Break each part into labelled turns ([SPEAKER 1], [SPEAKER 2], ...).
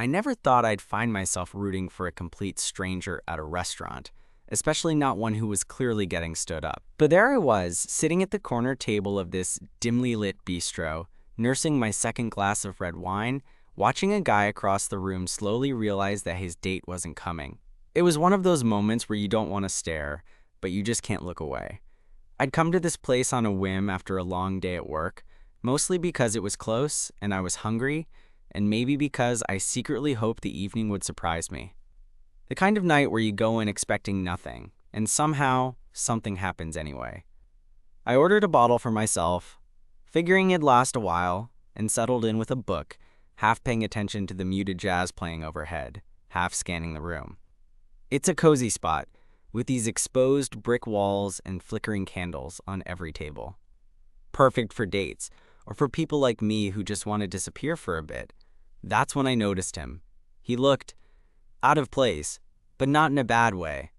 [SPEAKER 1] I never thought I'd find myself rooting for a complete stranger at a restaurant, especially not one who was clearly getting stood up. But there I was, sitting at the corner table of this dimly lit bistro, nursing my second glass of red wine, watching a guy across the room slowly realize that his date wasn't coming. It was one of those moments where you don't want to stare, but you just can't look away. I'd come to this place on a whim after a long day at work, mostly because it was close and I was hungry, and maybe because I secretly hoped the evening would surprise me. The kind of night where you go in expecting nothing, and somehow, something happens anyway. I ordered a bottle for myself, figuring it'd last a while, and settled in with a book, half paying attention to the muted jazz playing overhead, half scanning the room. It's a cozy spot, with these exposed brick walls and flickering candles on every table. Perfect for dates, or for people like me who just want to disappear for a bit. That's when I noticed him. He looked out of place, but not in a bad way.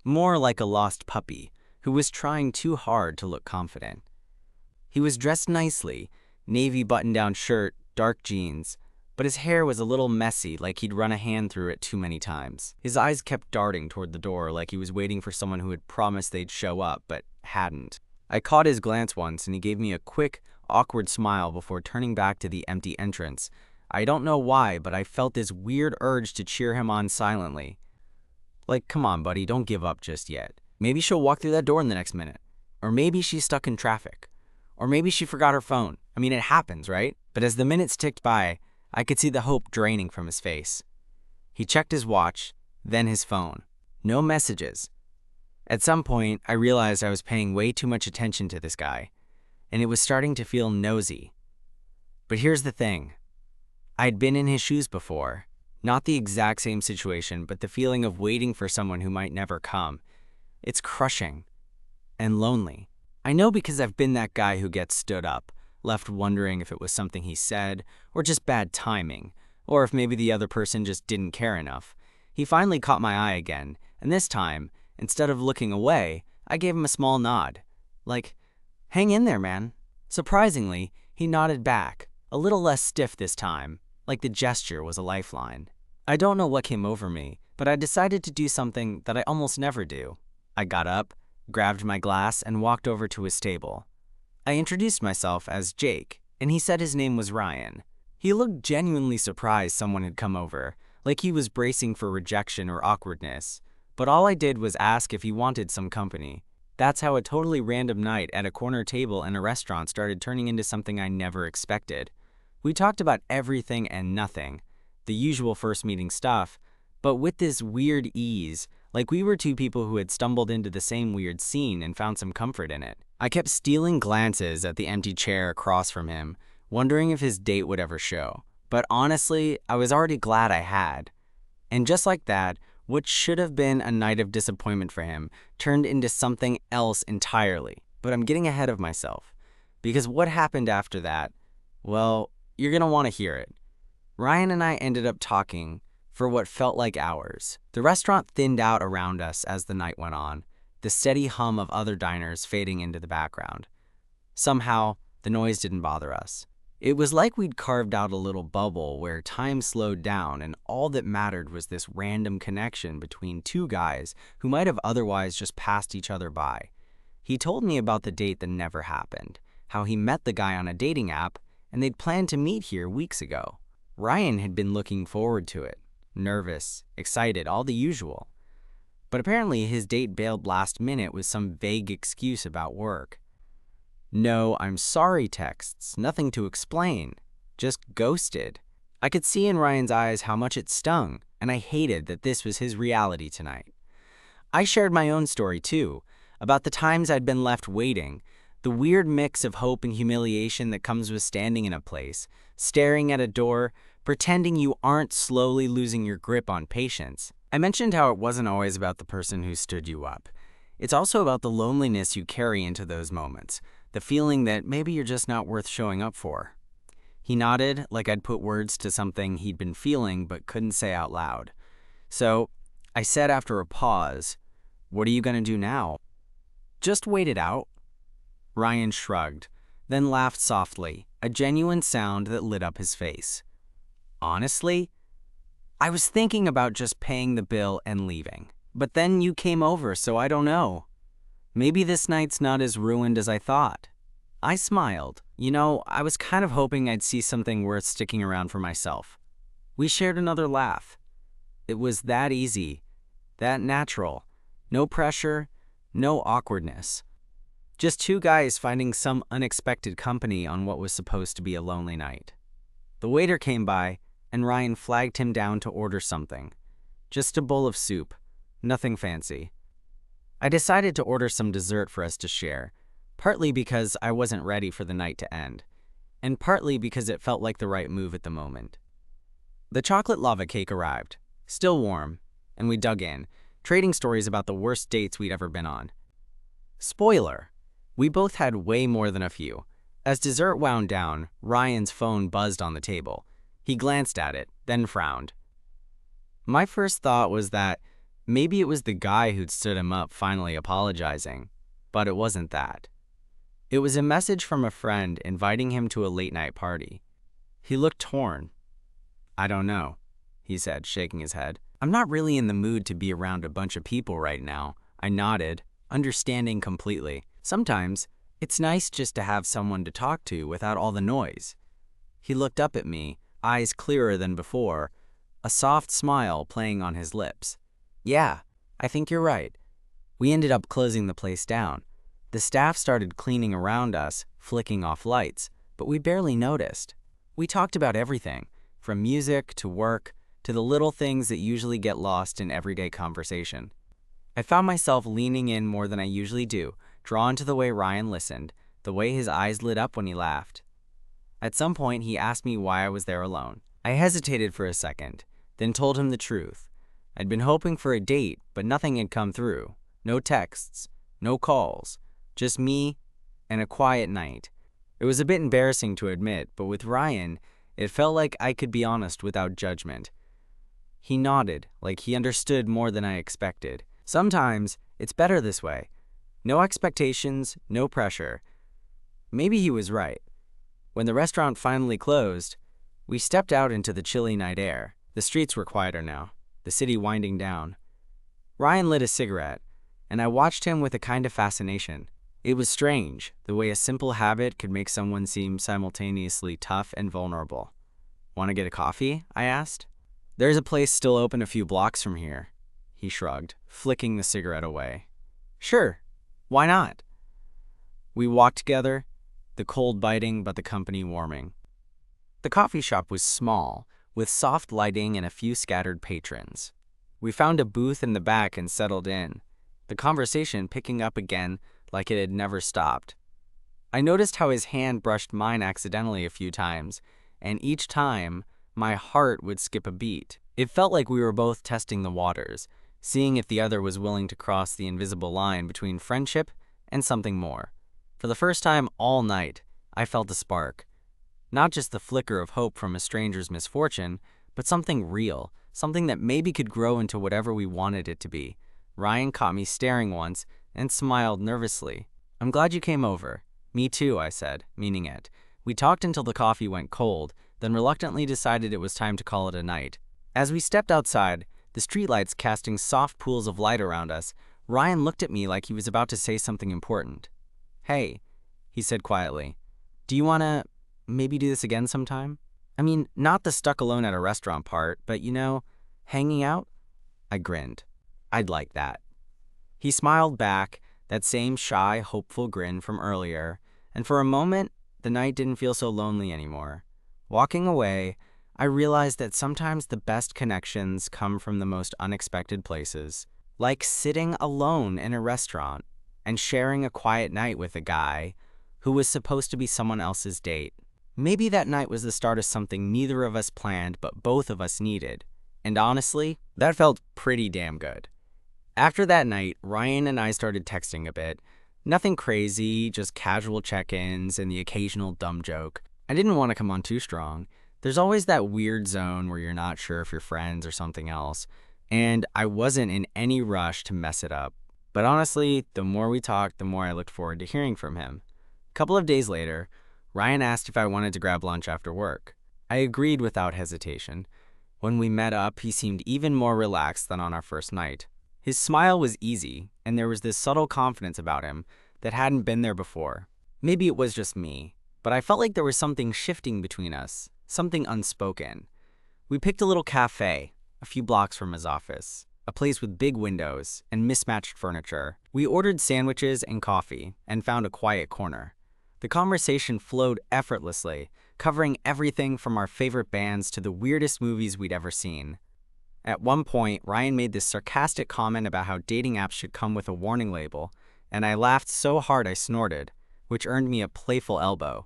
[SPEAKER 1] More like a lost puppy who was trying too hard to look confident. He was dressed nicely, navy button-down shirt, dark jeans, but his hair was a little messy, like he'd run a hand through it too many times. His eyes kept darting toward the door like he was waiting for someone who had promised they'd show up, but hadn't. I caught his glance once, and he gave me a quick, awkward smile before turning back to the empty entrance. I don't know why, but I felt this weird urge to cheer him on silently. Like, come on, buddy, don't give up just yet. Maybe she'll walk through that door in the next minute. Or maybe she's stuck in traffic. Or maybe she forgot her phone. I mean, it happens, right? But as the minutes ticked by, I could see the hope draining from his face. He checked his watch, then his phone. No messages. At some point, I realized I was paying way too much attention to this guy, and it was starting to feel nosy. But here's the thing. I'd been in his shoes before. Not the exact same situation, but the feeling of waiting for someone who might never come. It's crushing and lonely. I know because I've been that guy who gets stood up, left wondering if it was something he said, or just bad timing, or if maybe the other person just didn't care enough. He finally caught my eye again, and this time, instead of looking away, I gave him a small nod. Like, hang in there, man. Surprisingly, he nodded back, a little less stiff this time, like the gesture was a lifeline. I don't know what came over me, but I decided to do something that I almost never do. I got up, grabbed my glass, and walked over to his table. I introduced myself as Jake, and he said his name was Ryan. He looked genuinely surprised someone had come over, like he was bracing for rejection or awkwardness. But all I did was ask if he wanted some company. That's how a totally random night at a corner table in a restaurant started turning into something I never expected. We talked about everything and nothing, the usual first meeting stuff, but with this weird ease, like we were two people who had stumbled into the same weird scene and found some comfort in it. I kept stealing glances at the empty chair across from him, wondering if his date would ever show. But honestly, I was already glad I had. And just like that, what should have been a night of disappointment for him turned into something else entirely. But I'm getting ahead of myself, because what happened after that, well, you're gonna want to hear it. Ryan and I ended up talking for what felt like hours. The restaurant thinned out around us as the night went on, the steady hum of other diners fading into the background. Somehow, the noise didn't bother us. It was like we'd carved out a little bubble where time slowed down and all that mattered was this random connection between two guys who might have otherwise just passed each other by. He told me about the date that never happened, how he met the guy on a dating app, and they'd planned to meet here weeks ago. Ryan had been looking forward to it, nervous, excited, all the usual. But apparently his date bailed last minute with some vague excuse about work. No, I'm sorry texts, nothing to explain, just ghosted. I could see in Ryan's eyes how much it stung, and I hated that this was his reality tonight. I shared my own story too, about the times I'd been left waiting, the weird mix of hope and humiliation that comes with standing in a place, staring at a door, pretending you aren't slowly losing your grip on patience. I mentioned how it wasn't always about the person who stood you up. It's also about the loneliness you carry into those moments, the feeling that maybe you're just not worth showing up for. He nodded, like I'd put words to something he'd been feeling but couldn't say out loud. So I said after a pause, "What are you gonna do now?" "Just wait it out." Ryan shrugged, then laughed softly, a genuine sound that lit up his face. "Honestly, I was thinking about just paying the bill and leaving. But then you came over, so I don't know. Maybe this night's not as ruined as I thought. I smiled. I was kind of hoping I'd see something worth sticking around for myself. We shared another laugh. It was that easy, that natural. No pressure, no awkwardness. Just two guys finding some unexpected company on what was supposed to be a lonely night. The waiter came by, and Ryan flagged him down to order something. Just a bowl of soup, nothing fancy. I decided to order some dessert for us to share, partly because I wasn't ready for the night to end, and partly because it felt like the right move at the moment. The chocolate lava cake arrived, still warm, and we dug in, trading stories about the worst dates we'd ever been on. Spoiler, we both had way more than a few. As dessert wound down, Ryan's phone buzzed on the table. He glanced at it, then frowned. My first thought was that maybe it was the guy who'd stood him up finally apologizing, but it wasn't that. It was a message from a friend inviting him to a late-night party. He looked torn. "I don't know," he said, shaking his head. "I'm not really in the mood to be around a bunch of people right now." I nodded, understanding completely. Sometimes, it's nice just to have someone to talk to without all the noise. He looked up at me, eyes clearer than before, a soft smile playing on his lips. "Yeah, I think you're right." We ended up closing the place down. The staff started cleaning around us, flicking off lights, but we barely noticed. We talked about everything, from music to work to the little things that usually get lost in everyday conversation. I found myself leaning in more than I usually do, drawn to the way Ryan listened, the way his eyes lit up when he laughed. At some point, he asked me why I was there alone. I hesitated for a second, then told him the truth. I'd been hoping for a date, but nothing had come through. No texts, no calls, just me and a quiet night. It was a bit embarrassing to admit, but with Ryan, it felt like I could be honest without judgment. He nodded, like he understood more than I expected. Sometimes, it's better this way. No expectations, no pressure. Maybe he was right. When the restaurant finally closed, we stepped out into the chilly night air. The streets were quieter now, the city winding down. Ryan lit a cigarette, and I watched him with a kind of fascination. It was strange, the way a simple habit could make someone seem simultaneously tough and vulnerable. "Want to get a coffee?" I asked. "There's a place still open a few blocks from here," he shrugged, flicking the cigarette away. "Sure, why not?" We walked together, the cold biting but the company warming. The coffee shop was small, with soft lighting and a few scattered patrons. We found a booth in the back and settled in, the conversation picking up again like it had never stopped. I noticed how his hand brushed mine accidentally a few times, and each time, my heart would skip a beat. It felt like we were both testing the waters, seeing if the other was willing to cross the invisible line between friendship and something more. For the first time all night, I felt a spark. Not just the flicker of hope from a stranger's misfortune, but something real, something that maybe could grow into whatever we wanted it to be. Ryan caught me staring once and smiled nervously. "I'm glad you came over." "Me too," I said, meaning it. We talked until the coffee went cold, then reluctantly decided it was time to call it a night. As we stepped outside, the streetlights casting soft pools of light around us, Ryan looked at me like he was about to say something important. "Hey," he said quietly, "do you want to maybe do this again sometime? I mean, not the stuck alone at a restaurant part, but hanging out?" I grinned. "I'd like that." He smiled back, that same shy, hopeful grin from earlier, and for a moment, the night didn't feel so lonely anymore. Walking away, I realized that sometimes the best connections come from the most unexpected places, like sitting alone in a restaurant and sharing a quiet night with a guy who was supposed to be someone else's date. Maybe that night was the start of something neither of us planned but both of us needed, and honestly, that felt pretty damn good. After that night, Ryan and I started texting a bit. Nothing crazy, just casual check-ins and the occasional dumb joke. I didn't want to come on too strong. There's always that weird zone where you're not sure if you're friends or something else, and I wasn't in any rush to mess it up. But honestly, the more we talked, the more I looked forward to hearing from him. A couple of days later, Ryan asked if I wanted to grab lunch after work. I agreed without hesitation. When we met up, he seemed even more relaxed than on our first night. His smile was easy, and there was this subtle confidence about him that hadn't been there before. Maybe it was just me, but I felt like there was something shifting between us, something unspoken. We picked a little cafe, a few blocks from his office, a place with big windows and mismatched furniture. We ordered sandwiches and coffee and found a quiet corner. The conversation flowed effortlessly, covering everything from our favorite bands to the weirdest movies we'd ever seen. At one point, Ryan made this sarcastic comment about how dating apps should come with a warning label, and I laughed so hard I snorted, which earned me a playful elbow.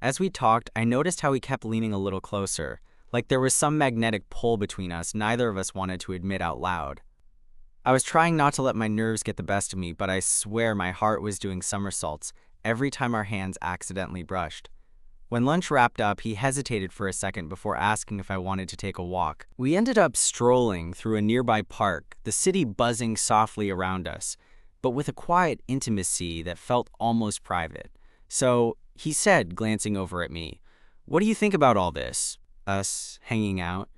[SPEAKER 1] As we talked, I noticed how he kept leaning a little closer, like there was some magnetic pull between us neither of us wanted to admit out loud. I was trying not to let my nerves get the best of me, but I swear my heart was doing somersaults every time our hands accidentally brushed. When lunch wrapped up, he hesitated for a second before asking if I wanted to take a walk. We ended up strolling through a nearby park, the city buzzing softly around us, but with a quiet intimacy that felt almost private. So he said, glancing over at me, "What do you think about all this? Us hanging out?"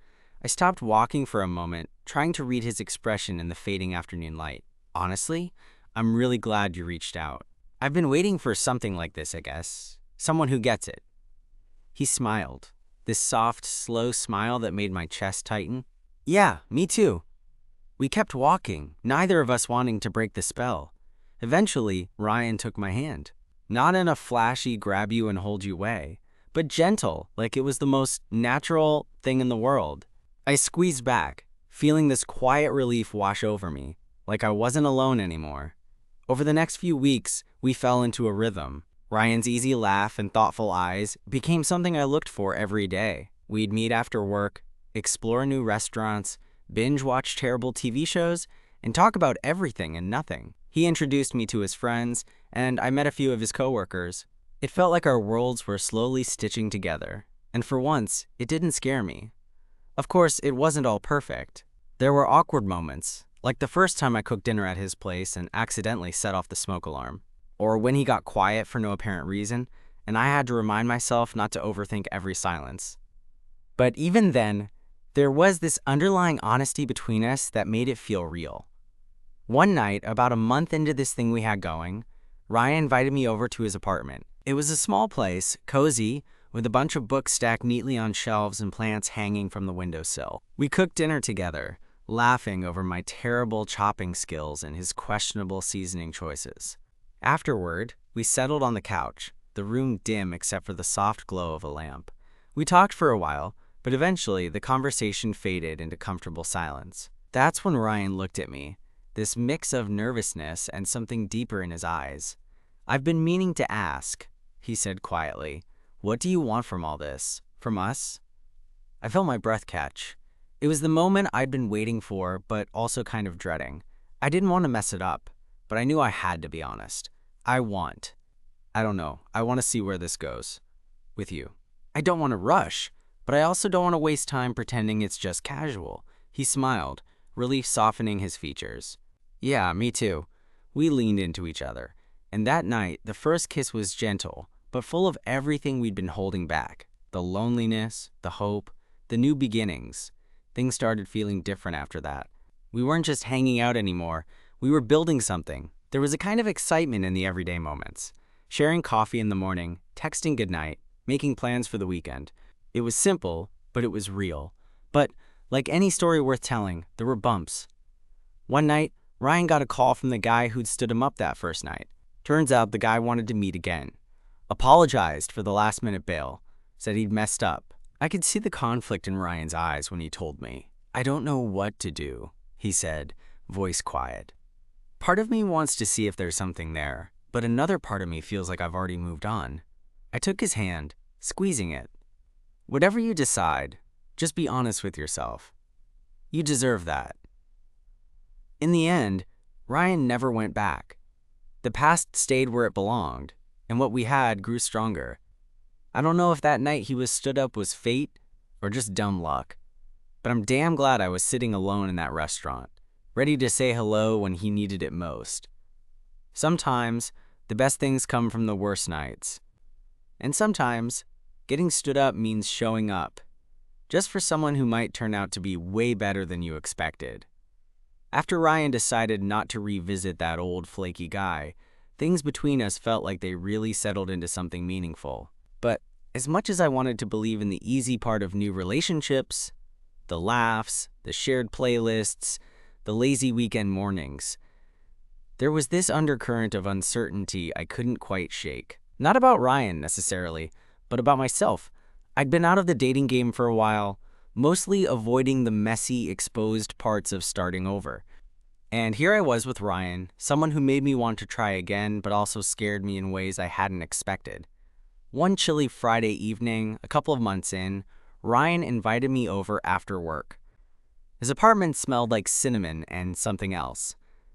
[SPEAKER 1] I stopped walking for a moment, trying to read his expression in the fading afternoon light. "Honestly, I'm really glad you reached out. I've been waiting for something like this, I guess. Someone who gets it." He smiled, this soft, slow smile that made my chest tighten. "Yeah, me too." We kept walking, neither of us wanting to break the spell. Eventually, Ryan took my hand. Not in a flashy grab you and hold you way, but gentle, like it was the most natural thing in the world. I squeezed back, feeling this quiet relief wash over me, like I wasn't alone anymore. Over the next few weeks, we fell into a rhythm. Ryan's easy laugh and thoughtful eyes became something I looked for every day. We'd meet after work, explore new restaurants, binge-watch terrible TV shows, and talk about everything and nothing. He introduced me to his friends, and I met a few of his coworkers. It felt like our worlds were slowly stitching together, and for once, it didn't scare me. Of course, it wasn't all perfect. There were awkward moments, like the first time I cooked dinner at his place and accidentally set off the smoke alarm. Or when he got quiet for no apparent reason, and I had to remind myself not to overthink every silence. But even then, there was this underlying honesty between us that made it feel real. One night, about a month into this thing we had going, Ryan invited me over to his apartment. It was a small place, cozy, with a bunch of books stacked neatly on shelves and plants hanging from the windowsill. We cooked dinner together, laughing over my terrible chopping skills and his questionable seasoning choices. Afterward, we settled on the couch, the room dim except for the soft glow of a lamp. We talked for a while, but eventually the conversation faded into comfortable silence. That's when Ryan looked at me, this mix of nervousness and something deeper in his eyes. "I've been meaning to ask," he said quietly. "What do you want from all this? From us?" I felt my breath catch. It was the moment I'd been waiting for, but also kind of dreading. I didn't want to mess it up, but I knew I had to be honest. I want to see where this goes. With you. I don't want to rush, but I also don't want to waste time pretending it's just casual. He smiled, relief softening his features. "Yeah, me too." We leaned into each other, and that night, the first kiss was gentle, but full of everything we'd been holding back. The loneliness, the hope, the new beginnings. Things started feeling different after that. We weren't just hanging out anymore, we were building something. There was a kind of excitement in the everyday moments. Sharing coffee in the morning, texting goodnight, making plans for the weekend. It was simple, but it was real. But, like any story worth telling, there were bumps. One night, Ryan got a call from the guy who'd stood him up that first night. Turns out the guy wanted to meet again. Apologized for the last-minute bail. Said he'd messed up. I could see the conflict in Ryan's eyes when he told me. "I don't know what to do," he said, voice quiet. Part of me wants to see if there's something there, but another part of me feels like I've already moved on. I took his hand, squeezing it. "Whatever you decide, just be honest with yourself. You deserve that." In the end, Ryan never went back. The past stayed where it belonged, and what we had grew stronger. I don't know if that night he was stood up was fate or just dumb luck, but I'm damn glad I was sitting alone in that restaurant, ready to say hello when he needed it most. Sometimes, the best things come from the worst nights. And sometimes, getting stood up means showing up, just for someone who might turn out to be way better than you expected. After Ryan decided not to revisit that old flaky guy, things between us felt like they really settled into something meaningful. But as much as I wanted to believe in the easy part of new relationships, the laughs, the shared playlists, the lazy weekend mornings, there was this undercurrent of uncertainty I couldn't quite shake. Not about Ryan necessarily, but about myself. I'd been out of the dating game for a while, mostly avoiding the messy, exposed parts of starting over. And here I was with Ryan, someone who made me want to try again, but also scared me in ways I hadn't expected. One chilly Friday evening, a couple of months in, Ryan invited me over after work. His apartment smelled like cinnamon and something else,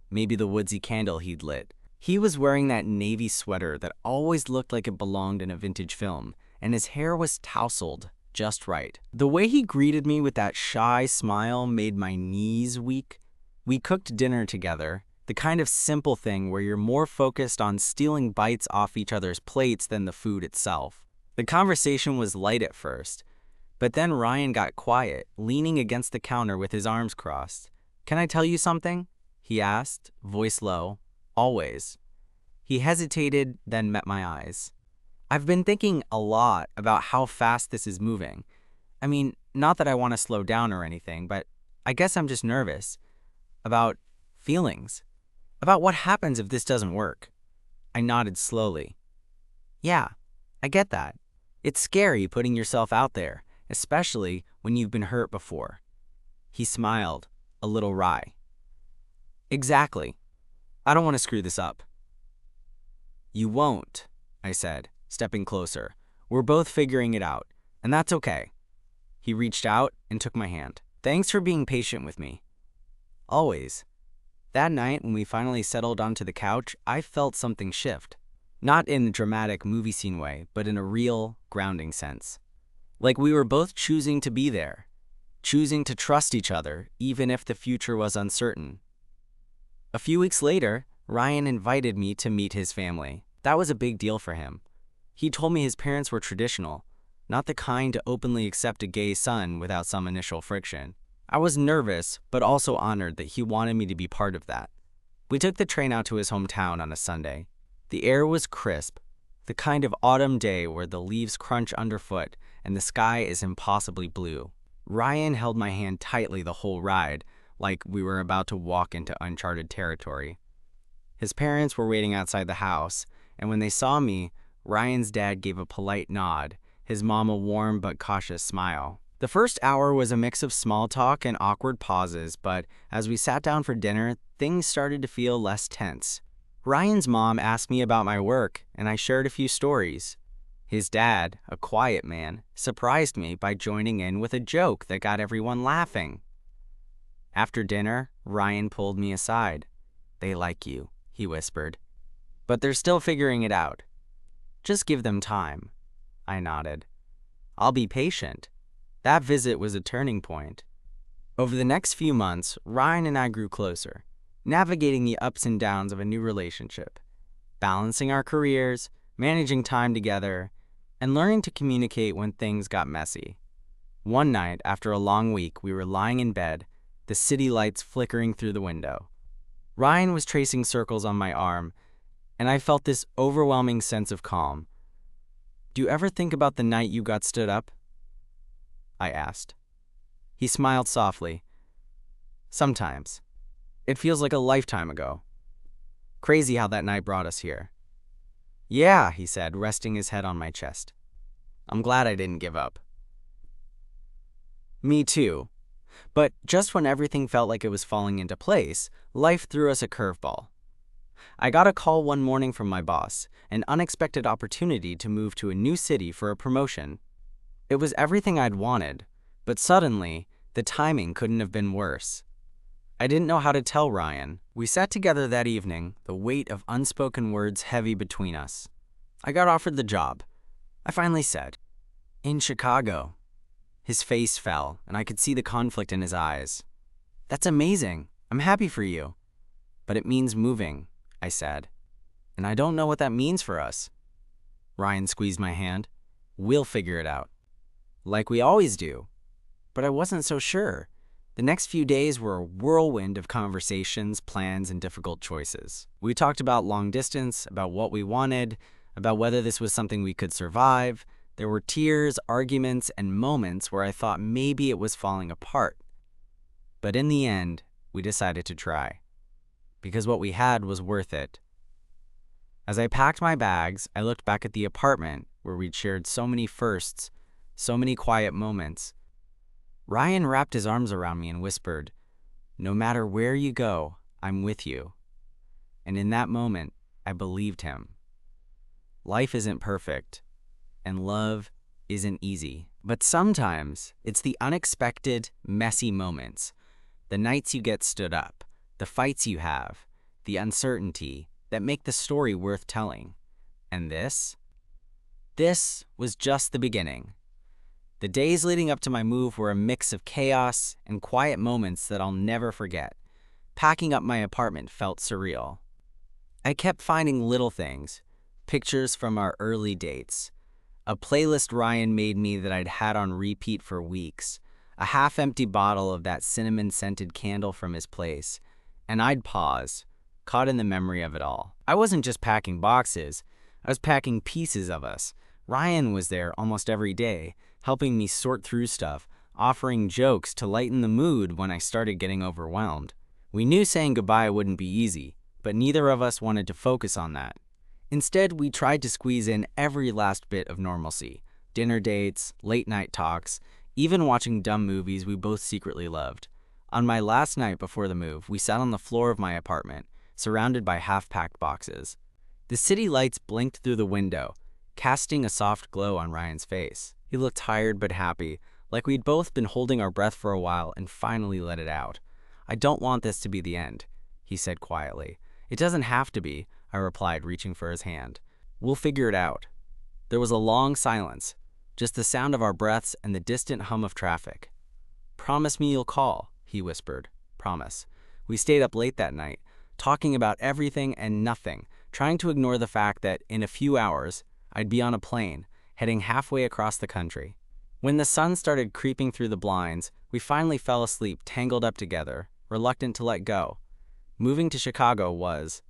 [SPEAKER 1] maybe the woodsy candle he'd lit. He was wearing that navy sweater that always looked like it belonged in a vintage film, and his hair was tousled just right. The way he greeted me with that shy smile made my knees weak. We cooked dinner together, the kind of simple thing where you're more focused on stealing bites off each other's plates than the food itself. The conversation was light at first, but then Ryan got quiet, leaning against the counter with his arms crossed. "Can I tell you something?" he asked, voice low. "Always." He hesitated, then met my eyes. "I've been thinking a lot about how fast this is moving. I mean, not that I want to slow down or anything, but I guess I'm just nervous. About feelings. About what happens if this doesn't work." I nodded slowly. "Yeah, I get that. It's scary putting yourself out there, especially when you've been hurt before." He smiled, a little wry. "Exactly. I don't want to screw this up." "You won't," I said, stepping closer. "We're both figuring it out, and that's okay." He reached out and took my hand. "Thanks for being patient with me." "Always." That night, when we finally settled onto the couch, I felt something shift. Not in a dramatic movie scene way, but in a real, grounding sense. Like we were both choosing to be there, choosing to trust each other, even if the future was uncertain. A few weeks later, Ryan invited me to meet his family. That was a big deal for him. He told me his parents were traditional, not the kind to openly accept a gay son without some initial friction. I was nervous, but also honored that he wanted me to be part of that. We took the train out to his hometown on a Sunday. The air was crisp, the kind of autumn day where the leaves crunch underfoot and the sky is impossibly blue. Ryan held my hand tightly the whole ride, like we were about to walk into uncharted territory. His parents were waiting outside the house, and when they saw me, Ryan's dad gave a polite nod, his mom a warm but cautious smile. The first hour was a mix of small talk and awkward pauses, but as we sat down for dinner, things started to feel less tense. Ryan's mom asked me about my work, and I shared a few stories. His dad, a quiet man, surprised me by joining in with a joke that got everyone laughing. After dinner, Ryan pulled me aside. "They like you," he whispered. "But they're still figuring it out. Just give them time." I nodded. "I'll be patient." That visit was a turning point. Over the next few months, Ryan and I grew closer, navigating the ups and downs of a new relationship, balancing our careers, managing time together, and learning to communicate when things got messy. One night, after a long week, we were lying in bed, the city lights flickering through the window. Ryan was tracing circles on my arm, and I felt this overwhelming sense of calm. "Do you ever think about the night you got stood up?" I asked. He smiled softly. "Sometimes. It feels like a lifetime ago. Crazy how that night brought us here." "Yeah," he said, resting his head on my chest. "I'm glad I didn't give up." Me too. But just when everything felt like it was falling into place, life threw us a curveball. I got a call one morning from my boss, an unexpected opportunity to move to a new city for a promotion. It was everything I'd wanted, but suddenly, the timing couldn't have been worse. I didn't know how to tell Ryan. We sat together that evening, the weight of unspoken words heavy between us. I got offered the job. I finally said, "In Chicago." His face fell, and I could see the conflict in his eyes. "That's amazing. I'm happy for you." "But it means moving," I said. "And I don't know what that means for us." Ryan squeezed my hand. "We'll figure it out." "Like we always do." but I wasn't so sure. The next few days were a whirlwind of conversations, plans, and difficult choices. We talked about long distance, about what we wanted, about whether this was something we could survive. There were tears, arguments, and moments where I thought maybe it was falling apart. But in the end, we decided to try, because what we had was worth it. As I packed my bags, I looked back at the apartment where we'd shared so many firsts, so many quiet moments. Ryan wrapped his arms around me and whispered, "No matter where you go, I'm with you." And in that moment, I believed him. Life isn't perfect, and love isn't easy. But sometimes it's the unexpected, messy moments, the nights you get stood up, the fights you have, the uncertainty that make the story worth telling. And this was just the beginning. The days leading up to my move were a mix of chaos and quiet moments that I'll never forget. Packing up my apartment felt surreal. I kept finding little things, pictures from our early dates, a playlist Ryan made me that I'd had on repeat for weeks, a half-empty bottle of that cinnamon-scented candle from his place, and I'd pause, caught in the memory of it all. I wasn't just packing boxes, I was packing pieces of us. Ryan was there almost every day, helping me sort through stuff, offering jokes to lighten the mood when I started getting overwhelmed. We knew saying goodbye wouldn't be easy, but neither of us wanted to focus on that. Instead, we tried to squeeze in every last bit of normalcy: dinner dates, late-night talks, even watching dumb movies we both secretly loved. On my last night before the move, we sat on the floor of my apartment, surrounded by half-packed boxes. The city lights blinked through the window, casting a soft glow on Ryan's face. He looked tired but happy, like we'd both been holding our breath for a while and finally let it out. "I don't want this to be the end," he said quietly. "It doesn't have to be," I replied, reaching for his hand. "We'll figure it out." There was a long silence, just the sound of our breaths and the distant hum of traffic. "Promise me you'll call," he whispered. "Promise." We stayed up late that night, talking about everything and nothing, trying to ignore the fact that in a few hours, I'd be on a plane, heading halfway across the country. When the sun started creeping through the blinds, we finally fell asleep tangled up together, reluctant to let go. Moving to Chicago was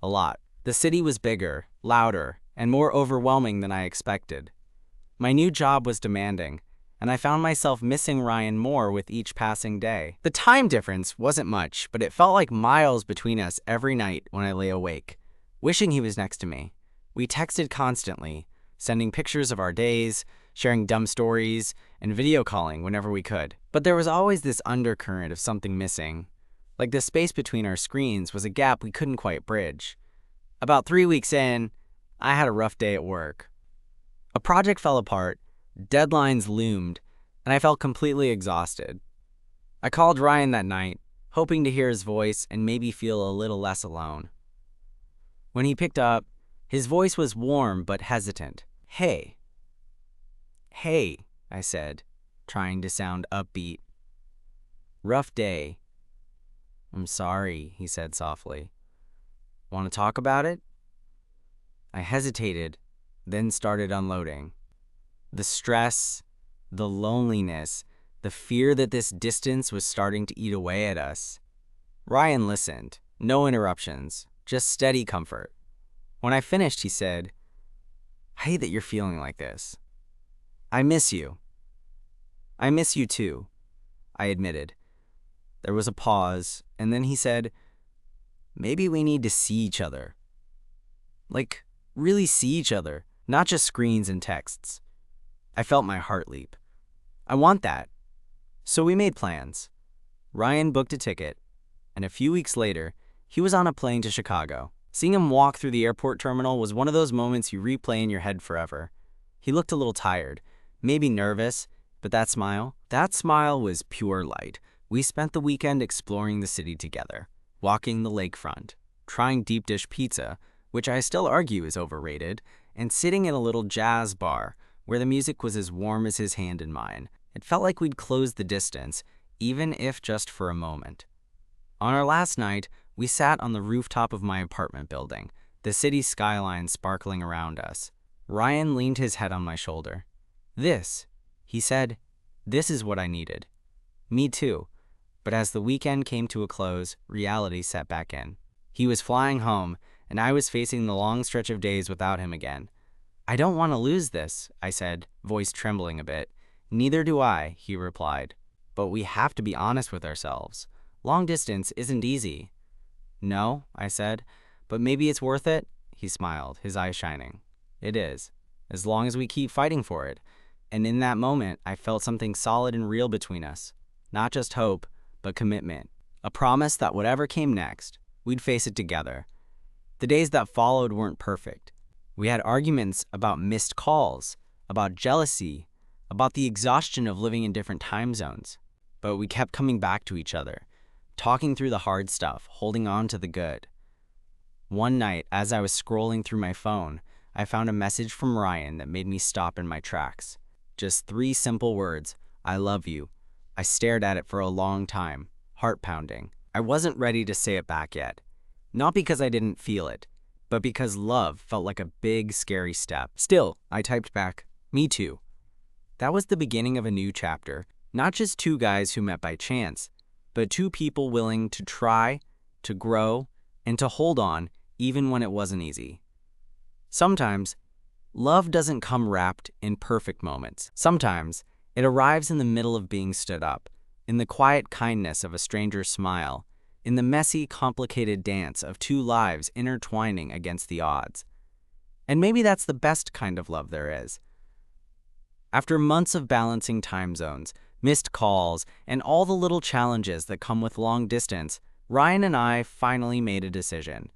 [SPEAKER 1] a lot. The city was bigger, louder, and more overwhelming than I expected. My new job was demanding, and I found myself missing Ryan more with each passing day. The time difference wasn't much, but it felt like miles between us every night when I lay awake, wishing he was next to me. We texted constantly, sending pictures of our days, sharing dumb stories, and video calling whenever we could. But there was always this undercurrent of something missing. Like the space between our screens was a gap we couldn't quite bridge. About 3 weeks in, I had a rough day at work. A project fell apart, deadlines loomed, and I felt completely exhausted. I called Ryan that night, hoping to hear his voice and maybe feel a little less alone. When he picked up, his voice was warm but hesitant. "Hey." "Hey," I said, trying to sound upbeat. "Rough day." "I'm sorry," he said softly. "Want to talk about it?" I hesitated, then started unloading. The stress, the loneliness, the fear that this distance was starting to eat away at us. Ryan listened, no interruptions, just steady comfort. When I finished, he said, "I hate that you're feeling like this. I miss you." "I miss you too," I admitted. There was a pause, and then he said, "Maybe we need to see each other. Like, really see each other, not just screens and texts." I felt my heart leap. I want that. So we made plans. Ryan booked a ticket, and a few weeks later, he was on a plane to Chicago. Seeing him walk through the airport terminal was one of those moments you replay in your head forever. He looked a little tired, maybe nervous, but that smile was pure light. We spent the weekend exploring the city together, walking the lakefront, trying deep dish pizza, which I still argue is overrated, and sitting in a little jazz bar where the music was as warm as his hand in mine. It felt like we'd closed the distance, even if just for a moment. On our last night, we sat on the rooftop of my apartment building, the city skyline sparkling around us. Ryan leaned his head on my shoulder. "This," he said, "this is what I needed." Me too. But as the weekend came to a close, reality set back in. He was flying home, and I was facing the long stretch of days without him again. I don't want to lose this, I said, voice trembling a bit. Neither do I, he replied. But we have to be honest with ourselves. Long distance isn't easy. No, I said, but maybe it's worth it? He smiled, his eyes shining. It is, as long as we keep fighting for it. And in that moment, I felt something solid and real between us. Not just hope, but commitment. A promise that whatever came next, we'd face it together. The days that followed weren't perfect. We had arguments about missed calls, about jealousy, about the exhaustion of living in different time zones. But we kept coming back to each other, talking through the hard stuff, holding on to the good. One night, as I was scrolling through my phone, I found a message from Ryan that made me stop in my tracks. Just 3 simple words, I love you. I stared at it for a long time, heart pounding. I wasn't ready to say it back yet. Not because I didn't feel it, but because love felt like a big, scary step. Still, I typed back, me too. That was the beginning of a new chapter, not just 2 guys who met by chance, but 2 people willing to try, to grow, and to hold on even when it wasn't easy. Sometimes, love doesn't come wrapped in perfect moments. Sometimes, it arrives in the middle of being stood up, in the quiet kindness of a stranger's smile, in the messy, complicated dance of 2 lives intertwining against the odds. And maybe that's the best kind of love there is. After months of balancing time zones, missed calls, and all the little challenges that come with long distance, Ryan and I finally made a decision.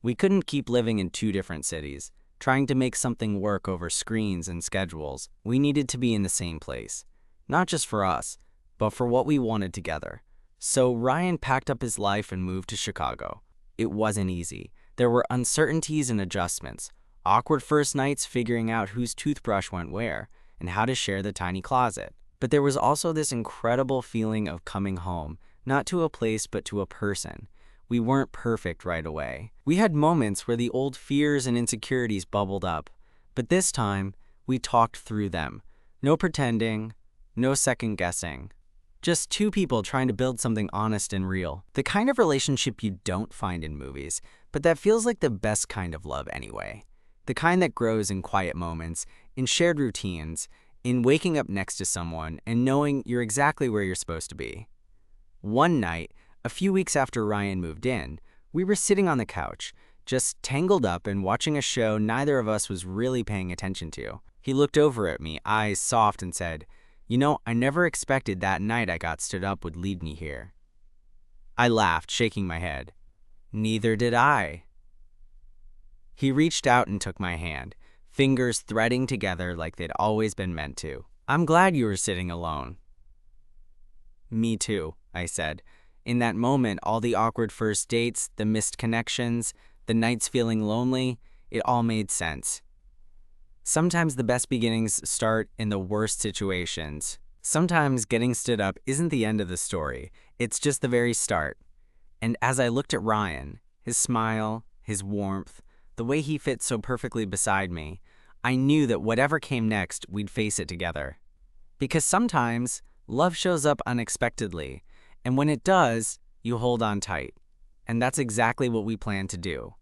[SPEAKER 1] We couldn't keep living in 2 different cities, trying to make something work over screens and schedules. We needed to be in the same place, not just for us, but for what we wanted together. So Ryan packed up his life and moved to Chicago. It wasn't easy. There were uncertainties and adjustments, awkward first nights figuring out whose toothbrush went where, and how to share the tiny closet. But there was also this incredible feeling of coming home, not to a place but to a person. We weren't perfect right away. We had moments where the old fears and insecurities bubbled up, but this time, we talked through them. No pretending, no second guessing. Just 2 people trying to build something honest and real. The kind of relationship you don't find in movies, but that feels like the best kind of love anyway. The kind that grows in quiet moments, in shared routines, in waking up next to someone and knowing you're exactly where you're supposed to be. One night, a few weeks after Ryan moved in, we were sitting on the couch, just tangled up and watching a show neither of us was really paying attention to. He looked over at me, eyes soft, and said, "You know, I never expected that night I got stood up would lead me here." I laughed, shaking my head. Neither did I. He reached out and took my hand, fingers threading together like they'd always been meant to. "I'm glad you were sitting alone." Me too, I said. In that moment, all the awkward first dates, the missed connections, the nights feeling lonely, it all made sense. Sometimes the best beginnings start in the worst situations. Sometimes getting stood up isn't the end of the story, it's just the very start. And as I looked at Ryan, his smile, his warmth, the way he fit so perfectly beside me, I knew that whatever came next, we'd face it together. Because sometimes, love shows up unexpectedly, and when it does, you hold on tight. And that's exactly what we plan to do.